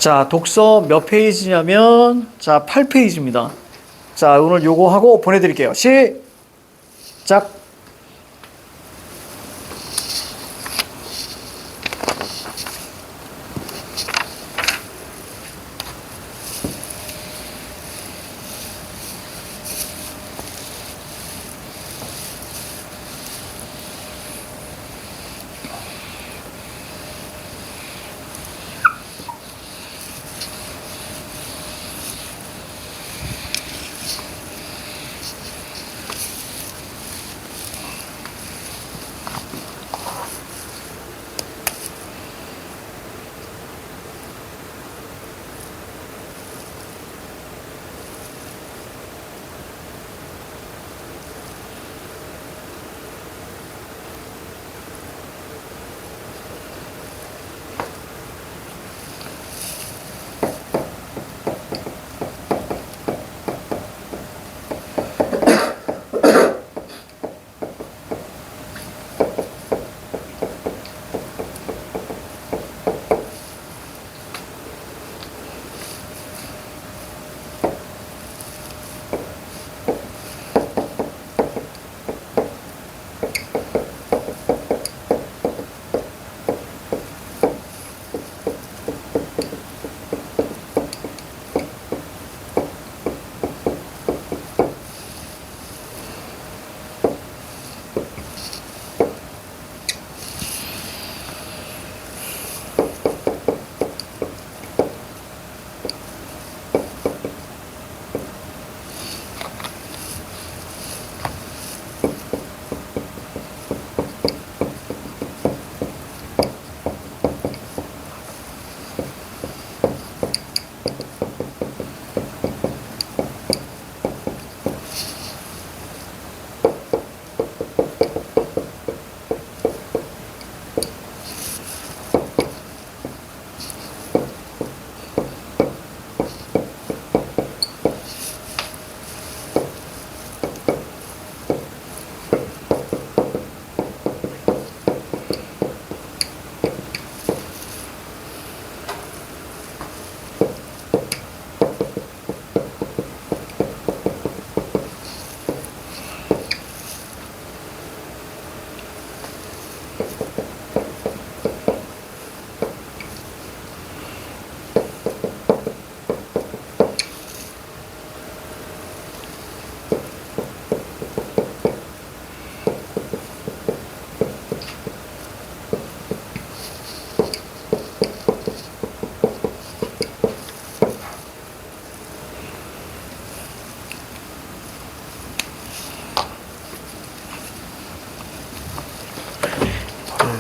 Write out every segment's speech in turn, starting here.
자, 독서 몇 페이지냐면, 자, 8페이지입니다. 자, 오늘 요거 하고 보내드릴게요. 시작!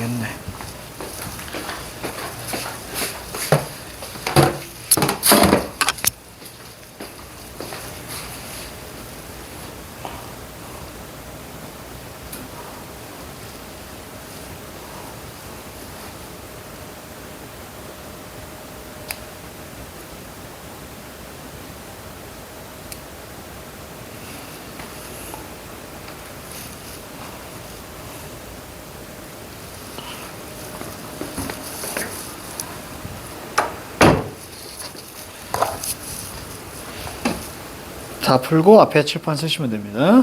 모르겠네. 다 풀고 앞에 칠판 쓰시면 됩니다.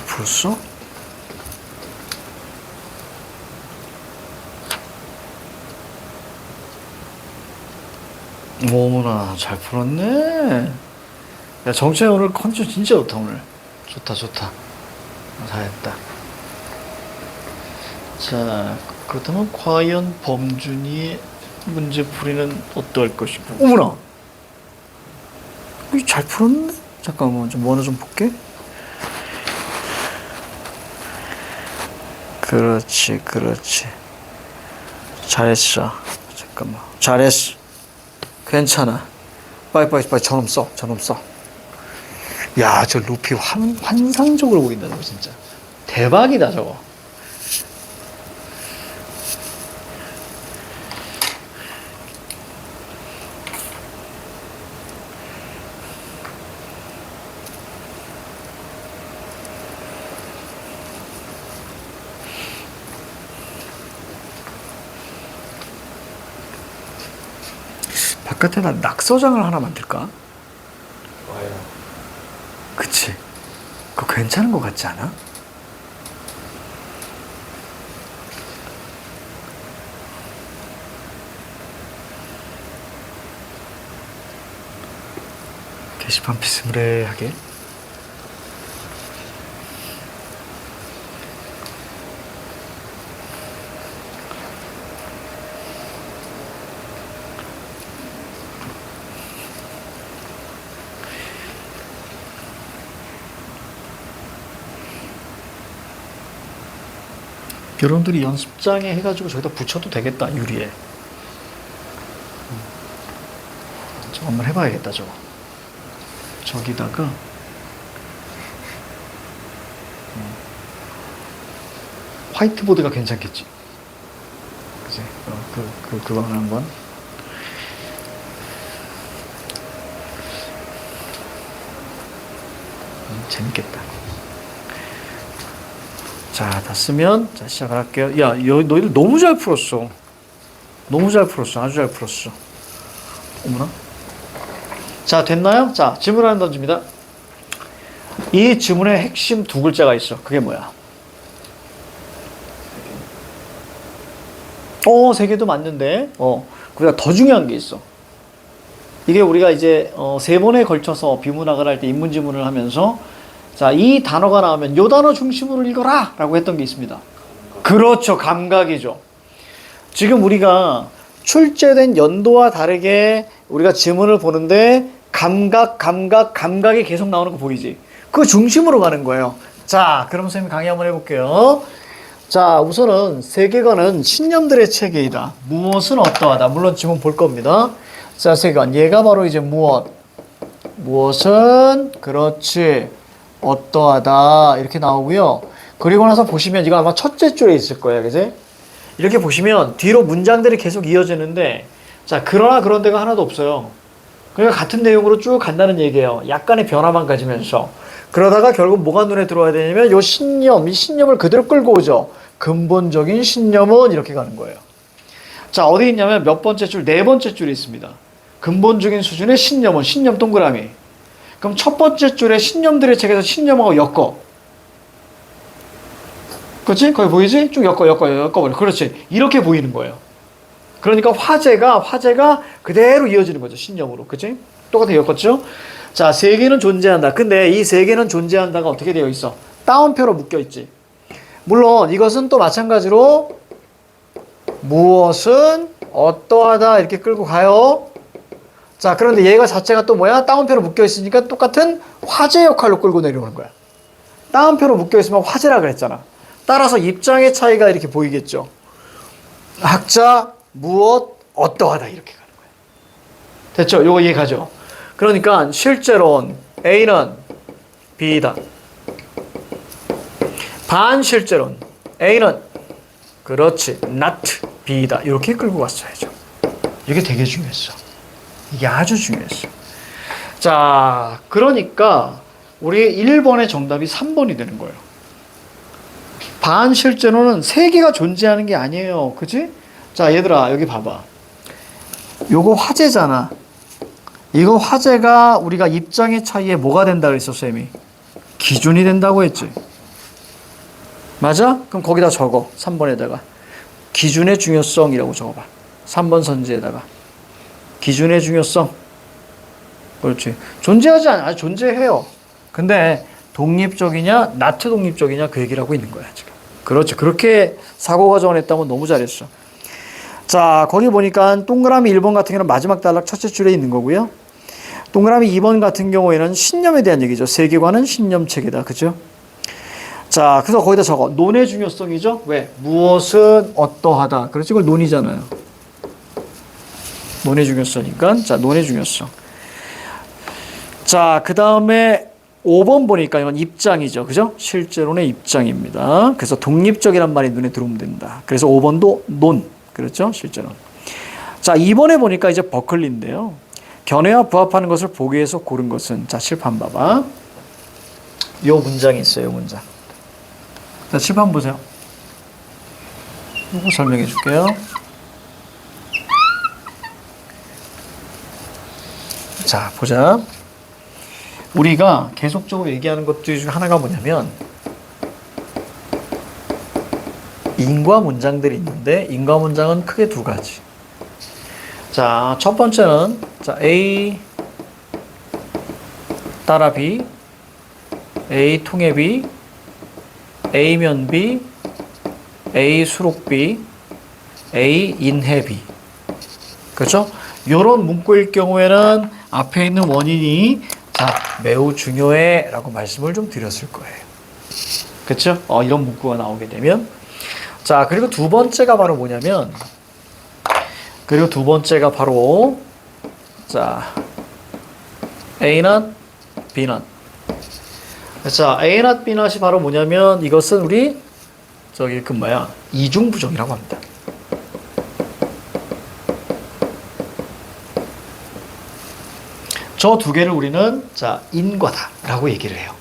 벌써? 어머나, 잘 풀었네. 야, 정채 오늘 컨디션 진짜 좋다, 오늘. 좋다. 잘했다. 자, 그렇다면 과연 범준이의 문제풀이는 어떨 것인가? 어머나! 잘 풀었네? 잠깐만, 좀 원어 좀 볼게. 그렇지. 잘했어. 잠깐만. 잘했어. 괜찮아. 빨리 저놈 써. 야, 저 루피 환상적으로 보인다, 저거 진짜. 대박이다, 저거. 바깥에다 낙서장을 하나 만들까? 좋아요. 그치? 그거 괜찮은 것 같지 않아? 게시판 비스무리하게. 여러분들이 연습장에 해가지고 저기다 붙여도 되겠다, 유리에. 저거 한번 해봐야겠다, 저거. 저기다가 화이트보드가 괜찮겠지. 그치? 그거 하나 한번. 재밌겠다. 자, 다 쓰면, 자, 시작을 할게요. 야, 너희들 너무 잘 풀었어. 아주 잘 풀었어. 어머나. 자, 됐나요? 자, 질문 하나 던집니다. 이 지문에 핵심 두 글자가 있어. 그게 뭐야? 세 개도 맞는데, 그보다 더 중요한 게 있어. 이게 우리가 이제, 세 번에 걸쳐서 비문학을 할 때 인문지문을 하면서, 자, 이 단어가 나오면 요 단어 중심으로 읽어라! 라고 했던 게 있습니다. 그렇죠. 감각이죠. 지금 우리가 출제된 연도와 다르게 우리가 지문을 보는데 감각이 계속 나오는 거 보이지? 그 중심으로 가는 거예요. 자, 그럼 선생님 강의 한번 해볼게요. 자, 우선은 세계관은 신념들의 체계이다. 무엇은 어떠하다. 물론 지문 볼 겁니다. 자, 세계관. 얘가 바로 이제 무엇은 그렇지. 어떠하다. 이렇게 나오고요. 그리고 나서 보시면 이거 아마 첫째 줄에 있을 거예요. 그지? 이렇게 보시면 뒤로 문장들이 계속 이어지는데, 자, 그러나 그런 데가 하나도 없어요. 그러니까 같은 내용으로 쭉 간다는 얘기예요. 약간의 변화만 가지면서. 그러다가 결국 뭐가 눈에 들어와야 되냐면 이 신념을 그대로 끌고 오죠. 근본적인 신념은 이렇게 가는 거예요. 자, 어디 있냐면 몇 번째 줄, 네 번째 줄이 있습니다. 근본적인 수준의 신념은 신념 동그라미. 그럼 첫 번째 줄에 신념들의 책에서 신념하고 엮어. 그렇지? 거기 보이지? 쭉 엮어버려. 그렇지. 이렇게 보이는 거예요. 그러니까 화제가 그대로 이어지는 거죠. 신념으로. 그치? 똑같이 엮었죠? 자, 세계는 존재한다. 근데 이 세계는 존재한다가 어떻게 되어 있어? 따옴표로 묶여 있지. 물론 이것은 또 마찬가지로 무엇은 어떠하다 이렇게 끌고 가요. 자, 그런데 얘가 자체가 또 뭐야? 따옴표로 묶여 있으니까 똑같은 화제 역할로 끌고 내려오는 거야. 따옴표로 묶여 있으면 화제라 그랬잖아. 따라서 입장의 차이가 이렇게 보이겠죠. 학자, 무엇, 어떠하다 이렇게 가는 거야. 됐죠? 요거 이해가죠? 그러니까 실제론 A는 B다. 반실제론 A는 그렇지 not B다. 이렇게 끌고 왔어야죠. 이게 되게 중요했어. 이게 아주 중요했어. 자, 그러니까 우리 1번의 정답이 3번이 되는 거예요. 반실제론은 세계가 존재하는 게 아니에요. 그치? 자, 얘들아, 여기 봐봐. 요거 화제잖아. 이거 화제가 우리가 입장의 차이에 뭐가 된다 그랬어, 쌤이? 기준이 된다고 했지. 맞아? 그럼 거기다 적어. 3번에다가. 기준의 중요성이라고 적어봐. 3번 선지에다가. 기준의 중요성. 그렇지. 존재하지 않아. 존재해요. 근데 독립적이냐, 나트 독립적이냐 그 얘기를 하고 있는 거야, 지금. 그렇지. 그렇게 사고가 정했다면 너무 잘했어. 자, 거기 보니까 동그라미 1번 같은 경우는 마지막 단락 첫째 줄에 있는 거고요. 동그라미 2번 같은 경우에는 신념에 대한 얘기죠. 세계관은 신념체계다. 그죠? 자, 그래서 거기다 적어. 논의 중요성이죠. 왜? 무엇은 어떠하다. 그렇지? 이걸 논이잖아요. 논의 중요성이니까. 자, 논의 중요성. 자, 그 다음에 5번 보니까 이건 입장이죠. 그죠? 실제론의 입장입니다. 그래서 독립적이란 말이 눈에 들어오면 된다. 그래서 5번도 논. 그렇죠? 실제론. 자, 2번에 보니까 이제 버클리인데요. 견해와 부합하는 것을 보기 위해서 고른 것은. 자, 칠판 봐봐. 요 문장이 있어요. 요 문장. 자, 칠판 보세요. 이거 설명해 줄게요. 자, 보자. 우리가 계속적으로 얘기하는 것 중 하나가 뭐냐면 인과 문장들이 있는데 인과 문장은 크게 두 가지. 자, 첫 번째는 자, A 따라 B, A 통해 B, A면 B, A 수록 B, A 인해 B. 그렇죠? 이런 문구일 경우에는 앞에 있는 원인이 자, 매우 중요해 라고 말씀을 좀 드렸을 거예요. 그렇죠? 이런 문구가 나오게 되면 자, 그리고 두 번째가 바로 뭐냐면 자, A not, B not. 자, A not, B not이 바로 뭐냐면 이것은 우리 저기 그 뭐야 이중부정이라고 합니다. 저 두 개를 우리는 자, 인과다라고 얘기를 해요.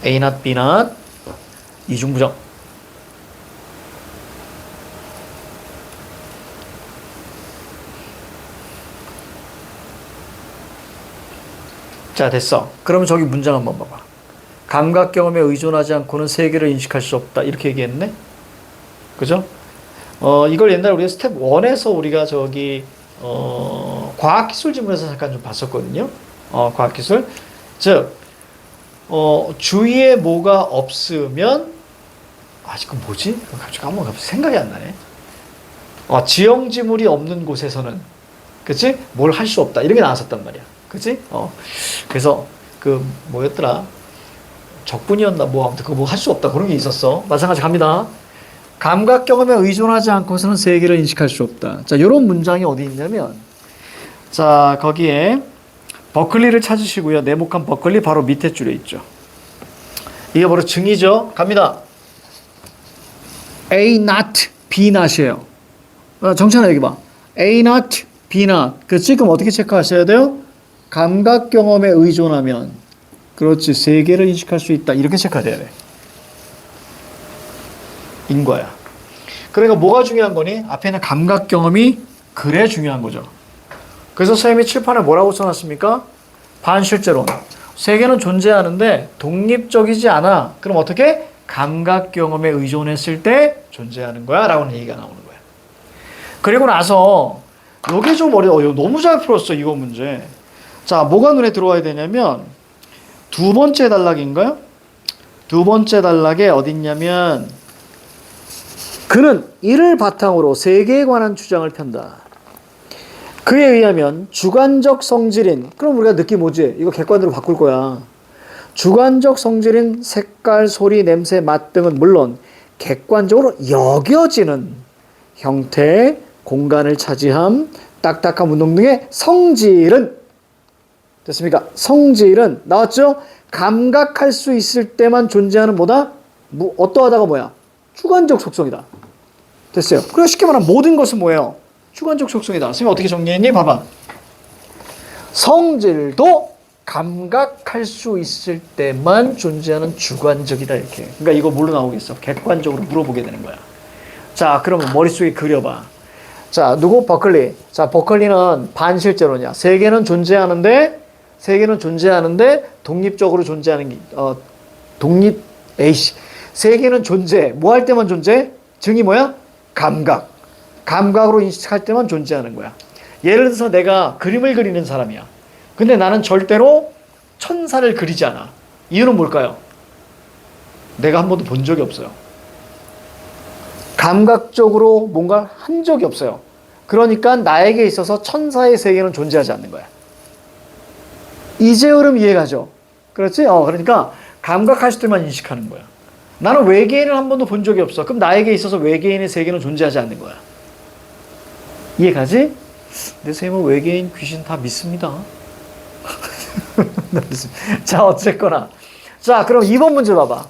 A not, B not 이중부정. 자, 됐어. 그러면 저기 문장 한번 봐봐. 감각 경험에 의존하지 않고는 세계를 인식할 수 없다. 이렇게 얘기했네. 그죠? 이걸 옛날에 우리가 스텝 1에서 우리가 저기 과학기술 지문에서 잠깐 좀 봤었거든요. 과학기술. 즉, 주위에 뭐가 없으면, 지금 뭐지? 갑자기 까먹어. 생각이 안 나네. 지형지물이 없는 곳에서는, 그치? 뭘 할 수 없다. 이런 게 나왔었단 말이야. 그치? 그래서, 뭐였더라? 적분이었나? 아무튼 그거 뭐 할 수 없다. 그런 게 있었어. 마찬가지 갑니다. 감각 경험에 의존하지 않고서는 세계를 인식할 수 없다. 자, 요런 문장이 어디 있냐면, 자, 거기에 버클리를 찾으시고요. 네모칸 버클리 바로 밑에 줄에 있죠. 이게 바로 증이죠. 갑니다. A not, B not이에요. 정찬아 여기 봐. A not, B not. 그 지금 어떻게 체크하셔야 돼요? 감각 경험에 의존하면 그렇지 세계를 인식할 수 있다. 이렇게 체크해야 돼. 인과야. 그러니까 뭐가 중요한 거니? 앞에 있는 감각 경험이 그래 중요한 거죠. 그래서 선생님이 칠판에 뭐라고 써놨습니까? 반실제론. 세계는 존재하는데 독립적이지 않아. 그럼 어떻게? 감각 경험에 의존했을 때 존재하는 거야 라고 하는 얘기가 나오는 거야. 그리고 나서 이게 좀 어려워. 너무 잘 풀었어 이거 문제. 자, 뭐가 눈에 들어와야 되냐면 두 번째 단락인가요? 두 번째 단락에 어딨냐면 그는 이를 바탕으로 세계에 관한 주장을 편다. 그에 의하면 주관적 성질인, 그럼 우리가 느낌 뭐지? 이거 객관으로 바꿀 거야. 주관적 성질인 색깔, 소리, 냄새, 맛 등은 물론 객관적으로 여겨지는 형태, 공간을 차지함, 딱딱한 운동 등의 성질은 됐습니까? 성질은 나왔죠? 감각할 수 있을 때만 존재하는 뭐다? 어떠하다가 뭐야? 주관적 속성이다. 됐어요. 그래서 쉽게 말하면 모든 것은 뭐예요? 주관적 속성이다. 선생님 어떻게 정리했니? 봐봐. 성질도 감각할 수 있을 때만 존재하는 주관적이다. 이렇게. 그러니까 이거 뭘로 나오겠어? 객관적으로 물어보게 되는 거야. 자, 그러면 머릿속에 그려봐. 자, 누구? 버클리. 자, 버클리는 반실제론이야. 세계는 존재하는데 세계는 존재하는데 독립적으로 존재하는 게, 세계는 존재. 뭐 할 때만 존재? 증이 뭐야? 감각. 감각으로 인식할 때만 존재하는 거야. 예를 들어서 내가 그림을 그리는 사람이야. 근데 나는 절대로 천사를 그리지 않아. 이유는 뭘까요? 내가 한 번도 본 적이 없어요. 감각적으로 뭔가 한 적이 없어요. 그러니까 나에게 있어서 천사의 세계는 존재하지 않는 거야. 이제 흐름 이해가죠? 그렇지? 그러니까 감각할 때만 인식하는 거야. 나는 외계인을 한 번도 본 적이 없어. 그럼 나에게 있어서 외계인의 세계는 존재하지 않는 거야. 이해가지? 내 선생님은 외계인, 귀신 다 믿습니다. 자, 어쨌거나. 자, 그럼 2번 문제 봐봐.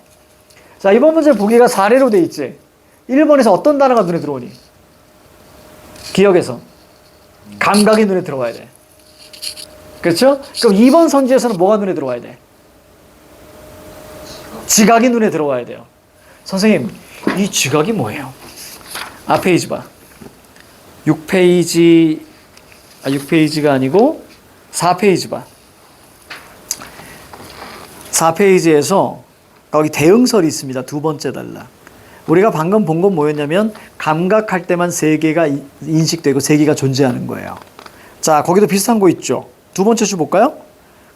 자, 이번 문제 보기가 4례로 돼 있지. 1번에서 어떤 단어가 눈에 들어오니? 기억에서. 감각이 눈에 들어와야 돼. 그렇죠? 그럼 2번 선지에서는 뭐가 눈에 들어와야 돼? 지각이 눈에 들어와야 돼요. 선생님, 이 지각이 뭐예요? 앞페이지 봐. 6페이지가 아니고 4페이지 봐. 4페이지에서 거기 대응설이 있습니다. 두 번째 단락. 우리가 방금 본 건 뭐였냐면 감각할 때만 세계가 인식되고 세계가 존재하는 거예요. 자, 거기도 비슷한 거 있죠. 두 번째 줄 볼까요?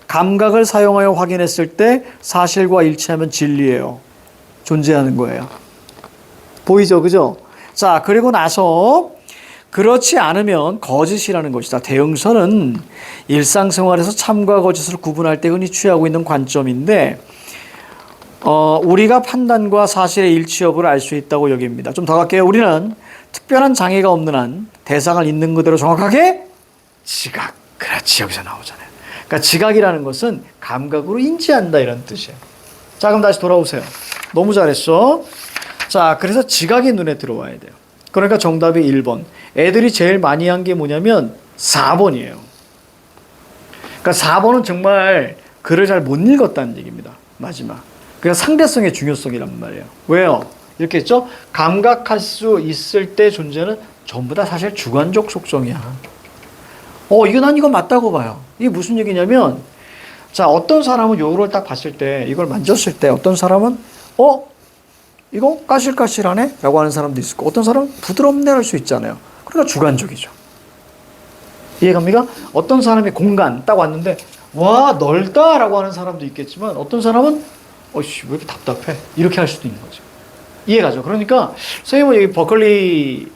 감각을 사용하여 확인했을 때 사실과 일치하면 진리예요. 존재하는 거예요. 보이죠? 그죠? 자, 그리고 나서 그렇지 않으면 거짓이라는 것이다. 대응설은 일상생활에서 참과 거짓을 구분할 때 흔히 취하고 있는 관점인데 우리가 판단과 사실의 일치 여부를 알 수 있다고 여깁니다. 좀 더 갈게요. 우리는 특별한 장애가 없는 한 대상을 있는 그대로 정확하게 지각. 그렇지, 여기서 나오잖아요. 그러니까 지각이라는 것은 감각으로 인지한다 이런 뜻이에요. 자, 그럼 다시 돌아오세요. 너무 잘했어. 자, 그래서 지각이 눈에 들어와야 돼요. 그러니까 정답이 1번. 애들이 제일 많이 한 게 뭐냐면 4번이에요. 그러니까 4번은 정말 글을 잘 못 읽었다는 얘기입니다. 마지막. 그래서 상대성의 중요성이란 말이에요. 왜요? 이렇게 했죠? 감각할 수 있을 때 존재는 전부 다 사실 주관적 속성이야. 난 이거 맞다고 봐요. 이게 무슨 얘기냐면, 자, 어떤 사람은 요거를 딱 봤을 때, 이걸 만졌을 때, 어떤 사람은, 이거 까실까실하네? 라고 하는 사람도 있을 거고, 어떤 사람은 부드럽네 할 수 있잖아요. 그러니까 주관적이죠. 이해갑니까? 어떤 사람이 공간 딱 왔는데, 와, 넓다! 라고 하는 사람도 있겠지만, 어떤 사람은, 왜 이렇게 답답해? 이렇게 할 수도 있는 거죠. 이해가죠? 그러니까, 선생님은 여기 버클리,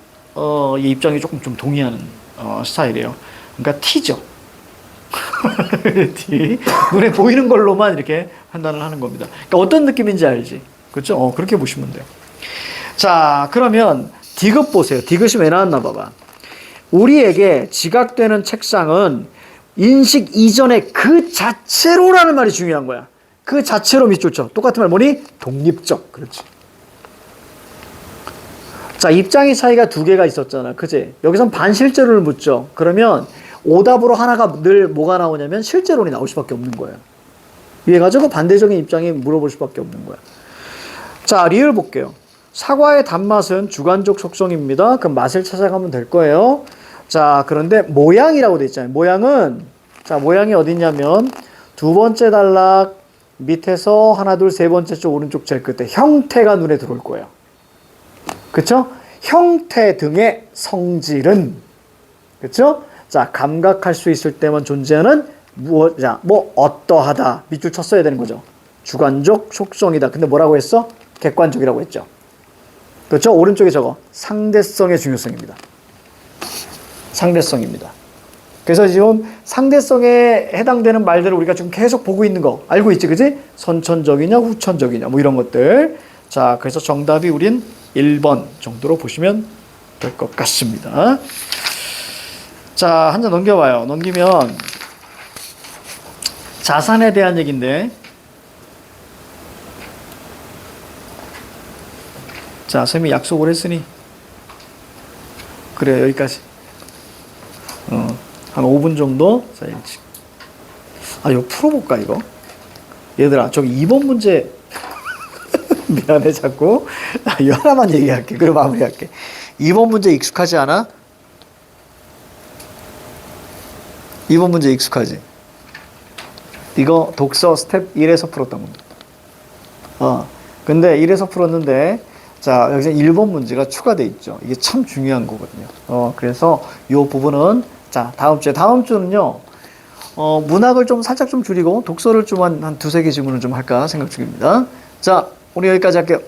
이 입장에 조금 좀 동의하는, 스타일이에요. 그러니까 T죠. T. 눈에 보이는 걸로만 이렇게 판단을 하는 겁니다. 그러니까 어떤 느낌인지 알지? 그렇죠? 그렇게 보시면 돼요. 자, 그러면 디귿 보세요. 디귿이 왜 나왔나 봐봐. 우리에게 지각되는 책상은 인식 이전에 그 자체로라는 말이 중요한 거야. 그 자체로 밑줄 쳐. 똑같은 말 뭐니? 독립적. 그렇지. 자, 입장의 차이가 두 개가 있었잖아. 그치? 여기선 반실제론을 묻죠. 그러면 오답으로 하나가 늘 뭐가 나오냐면 실제론이 나올 수밖에 없는 거예요. 이해가지고 반대적인 입장에 물어볼 수밖에 없는 거야. 자, 리을 볼게요. 사과의 단맛은 주관적 속성입니다. 그럼 맛을 찾아가면 될 거예요. 자, 그런데 모양이라고 돼 있잖아요. 모양이 어디 있냐면 두 번째 단락 밑에서 하나, 둘, 세 번째 쪽 오른쪽 제일 끝에 형태가 눈에 들어올 거예요. 그쵸? 형태 등의 성질은, 그쵸? 자, 감각할 수 있을 때만 존재하는 어떠하다. 밑줄 쳤어야 되는 거죠. 주관적 속성이다. 근데 뭐라고 했어? 객관적이라고 했죠. 그렇죠? 오른쪽에 저거 상대성의 중요성입니다. 상대성입니다. 그래서 지금 상대성에 해당되는 말들을 우리가 지금 계속 보고 있는 거 알고 있지, 그지? 선천적이냐 후천적이냐 뭐 이런 것들. 자, 그래서 정답이 우린 1번 정도로 보시면 될 것 같습니다. 자, 한 장 넘겨봐요. 넘기면 자산에 대한 얘기인데, 자, 선생님이 약속을 했으니 그래, 여기까지. 한 5분 정도. 자, 일찍. 이거 풀어볼까 이거? 얘들아, 저기 2번 문제 미안해 자꾸. 이 하나만 얘기할게. 그리고 마무리할게. 2번 문제 익숙하지 않아? 2번 문제 익숙하지? 이거 독서 스텝 1에서 풀었던 겁니다. 근데 1에서 풀었는데, 자, 여기서 1번 문제가 추가돼 있죠. 이게 참 중요한 거거든요. 그래서 이 부분은, 자, 다음 주는요, 문학을 좀 살짝 좀 줄이고, 독서를 좀 한 두세 개 질문을 좀 할까 생각 중입니다. 자, 오늘 여기까지 할게요.